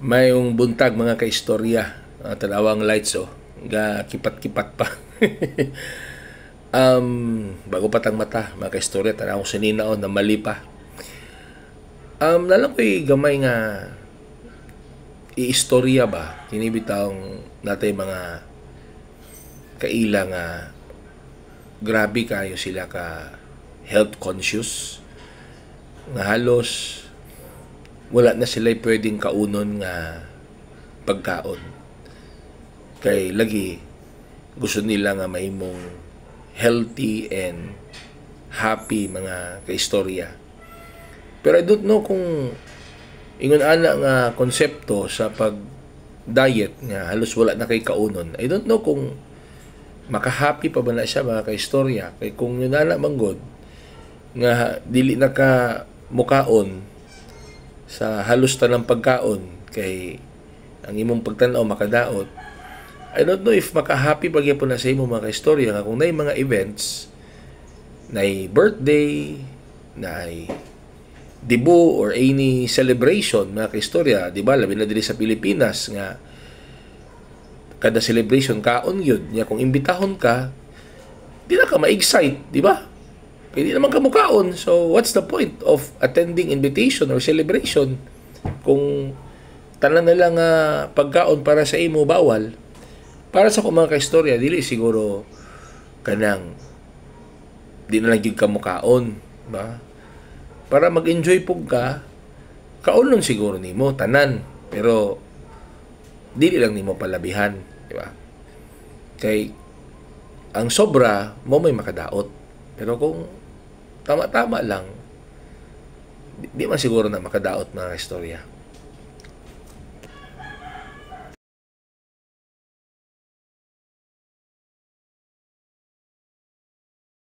Mayong buntag mga kaistorya, tanawang lights ga kipat-kipat pa. Bago patang mata mga kaistorya, tanawang sininaon na mali pa. Nalang ko'y gamay nga iistorya ba, kinibitang natay mga kaila nga grabe kayo sila ka health conscious nga halos wala na sila pwedeng kaunon nga pagkaon. Kay lagi gusto nila nga mahimong healthy and happy mga kaistorya. Pero I don't know kung ingon ana nga konsepto sa pag diet nga halos wala na kay kaunon. I don't know kung maka-happy pa ba na siya mga kaistorya. Kay kung yun ana manggod nga dili na ka mukaon sa halos tanang pagkaon kay ang imong pagtanaw makadaot, I don't know if maka-happy pag po na sa imong mga istorya nga kung na mga events na birthday, na dibu or any celebration mga kaistorya, di ba? Labi na dili sa Pilipinas nga kada celebration kaon yun. Nga kung imbitahon ka, di na ka ma-excite, di ba? Hindi naman kamukaon. So, what's the point of attending invitation or celebration kung tanan na lang pagkaon para sa imo bawal? Para sa mga kaistorya, dili siguro kanang di na lang yung kamukaon. Ba? Para mag-enjoy po ka, kaon nun siguro nimo tanan. Pero, dili lang nimo palabihan. Di ba? Kay, ang sobra, mo may makadaot. Pero kung tama-tama lang, di man siguro na makadaot mga istorya.